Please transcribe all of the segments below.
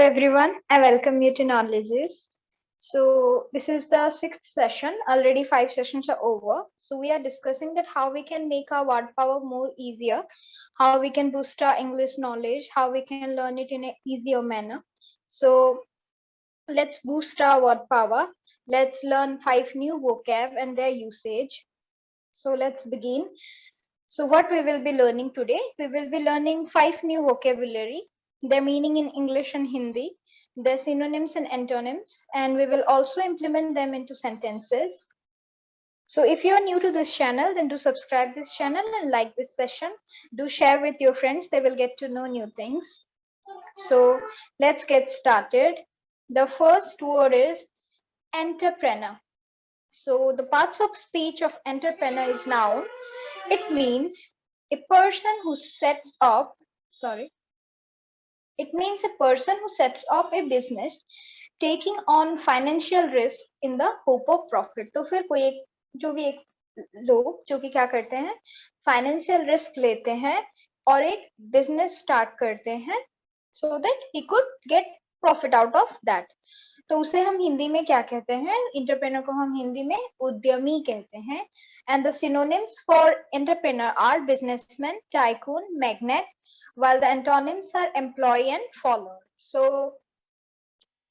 everyone, I welcome you to Knowledges. So this is the sixth session. Already 5 sessions are over. So we are discussing that how we can make our word power more easier, how we can boost our English knowledge, how we can learn it in an easier manner. So let's boost our word power. Let's learn 5 new vocab and their usage. So let's begin. So what we will be learning today, we will be learning 5 new vocabulary, their meaning in English and Hindi, their synonyms and antonyms, and we will also implement them into sentences. So if you are new to this channel, then do subscribe this channel and like this session. Do share with your friends, they will get to know new things. So let's get started. The first word is entrepreneur. So the parts of speech of entrepreneur is noun. It means a person who sets up, it means a person who sets up a business taking on financial risk in the hope of profit. तो फिर कोई एक जो भी एक लोग जो कि क्या करते हैं फाइनेंशियल रिस्क लेते हैं और एक बिजनेस स्टार्ट करते हैं so that he could get profit out of that. तो उसे हम हिंदी में क्या कहते हैं इंटरप्रेनर को हम हिंदी में उद्यमी कहते हैं and the synonyms for entrepreneur are businessman, tycoon, magnate, while the antonyms are employee and follower. So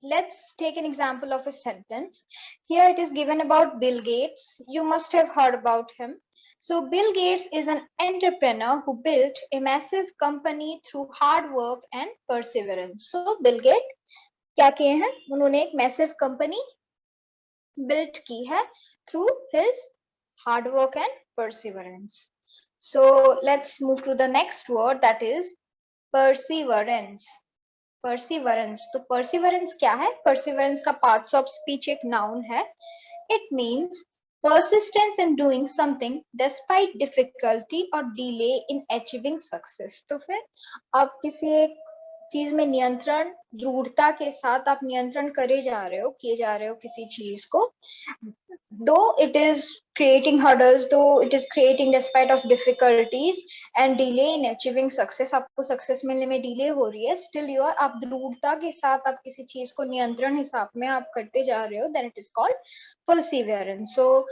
let's take an example of a sentence. Here it is given about Bill Gates. You must have heard about him. So Bill Gates is an entrepreneur who built a massive company through hard work and perseverance. So Bill Gates क्या किए हैं उन्होंने एक massive company built की है through his hard work and perseverance. So let's move to the next word that is perseverance. Perseverance, तो perseverance क्या है? परसिवरेंस का पार्ट्स ऑफ स्पीच एक नाउन है. It means persistence in doing something despite difficulty or delay in achieving success. तो फिर आप किसी एक चीज में नियंत्रण दृढ़ता के साथ आप नियंत्रण किए जा रहे हो किसी चीज को, though it is creating hurdles, though it is creating despite of difficulties and delay in achieving success, आपको सक्सेस मिलने में डिले हो रही है, still you are आप दृढ़ता के साथ आप किसी चीज को नियंत्रण हिसाब में आप करते जा रहे हो, then it is called perseverance. So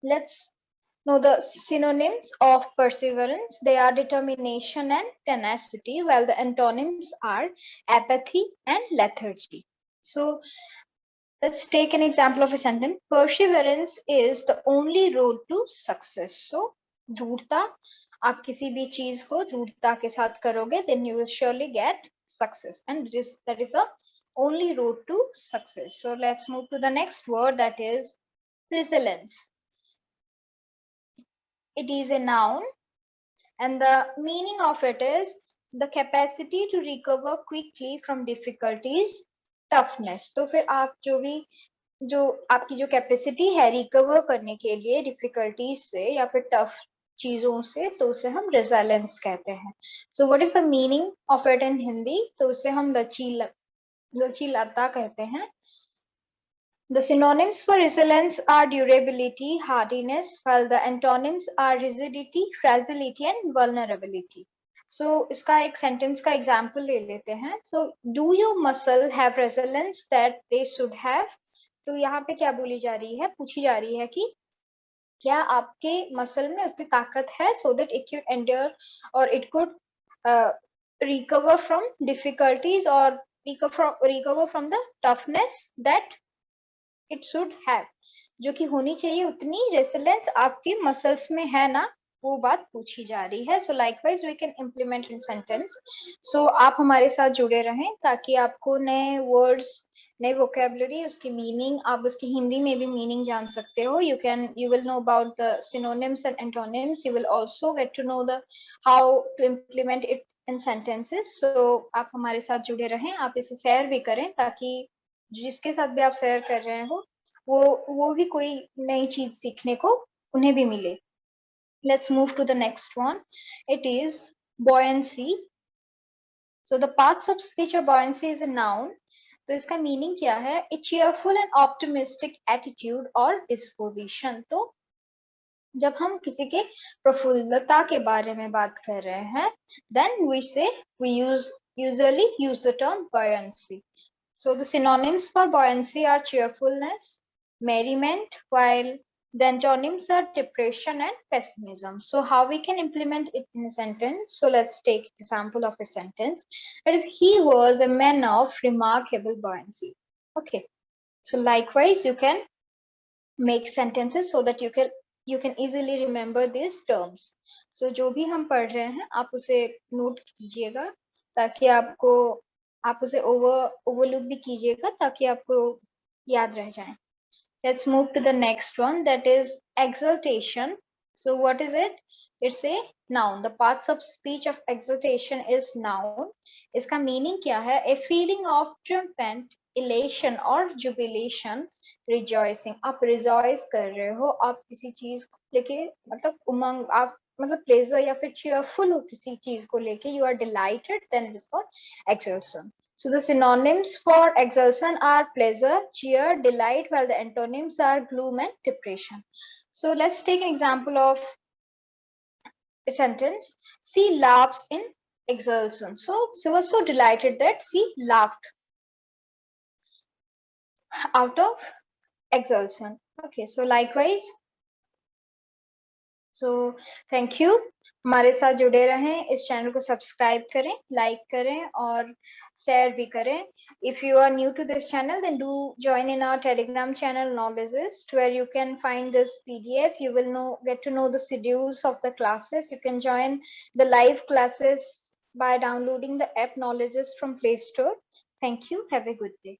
let's know the synonyms of perseverance. They are determination and tenacity, while the antonyms are apathy and lethargy. So let's take an example of a sentence. Perseverance is the only road to success. So दृढ़ता, आप किसी भी चीज को दृढ़ता के साथ करोगे, then you will surely get success, and that is the only road to success. So let's move to the next word, that is resilience. It is a noun and the meaning of it is the capacity to recover quickly from difficulties, toughness. तो फिर आप जो आपकी जो capacity है recover करने के लिए डिफिकल्टीज से या फिर टफ चीजों से, तो उसे हम रेजिलेंस कहते हैं. So what is the meaning of it in Hindi? तो उसे हम लचीलाता कहते हैं. The synonyms for resilience are durability, hardiness, while the antonyms are rigidity, fragility and vulnerability. So इसका एक sentence का example ले लेते हैं. So do your muscle have resilience that they should have? तो यहाँ पे क्या बोली जा रही है, पूछी जा रही है कि क्या आपके मसल में उतनी ताकत है so that it could endure or it could recover from difficulties or recover from the toughness that it should have, जो कि होनी चाहिए उतनी रेसिलेंस आपके मसल्स में है ना, वो बात पूछी जा रही है. So likewise we can implement in sentence. So आप हमारे साथ जुड़े रहें ताकि आपको नए वर्ड्स, नए वोकेबलरी, उसकी मीनिंग, आप उसकी हिंदी में भी मीनिंग जान सकते हो. You will know about the synonyms and antonyms. You will also get to know the how to implement it in sentences. So आप हमारे साथ जुड़े रहें, आप इसे शेयर भी करें ताकि जिसके साथ भी आप शेयर कर रहे हो वो भी कोई नई चीज सीखने को उन्हें भी मिले. Let's move to the next one. It is buoyancy. So the parts of speech of buoyancy is a noun. तो इसका मीनिंग क्या है? A cheerful and optimistic attitude or disposition. तो जब हम किसी के प्रफुल्लता के बारे में बात कर रहे हैं, then we say we use usually use the term buoyancy. So the synonyms for buoyancy are cheerfulness, merriment, while the antonyms are depression and pessimism. So how we can implement it in a sentence? So let's take example of a sentence. That is, he was a man of remarkable buoyancy. Okay. So likewise, you can make sentences so that you can easily remember these terms. So जो भी हम पढ़ रहे हैं आप उसे note कीजिएगा ताकि आप उसे ओवरलुक भी कीजिएगा ताकि आपको याद रह जाए. Let's move to the next one, that is exultation. So what is it? It's a noun. The parts of speech of exultation is noun. इसका meaning क्या है? A feeling of triumphant elation or jubilation, rejoicing. आप rejoice कर रहे हो, आप किसी चीज को लेके मतलब उमंग, आप मतलब pleasure या फिर cheerful हो किसी चीज को लेके, you are delighted, then it is called exultation. So the synonyms for exultation are pleasure, cheer, delight, while the antonyms are gloom and depression. So let's take an example of a sentence. She laughs in exultation. So she was so delighted that she laughed out of exultation. Okay, so likewise. So thank you. हमारे साथ जुड़े रहें, इस channel को subscribe करें, like करें और share भी करें. If you are new to this channel, then do join in our Telegram channel Knowledgeist, where you can find this PDF. You will get to know the schedules of the classes. You can join the live classes by downloading the app Knowledgeist from Play Store. Thank you. Have a good day.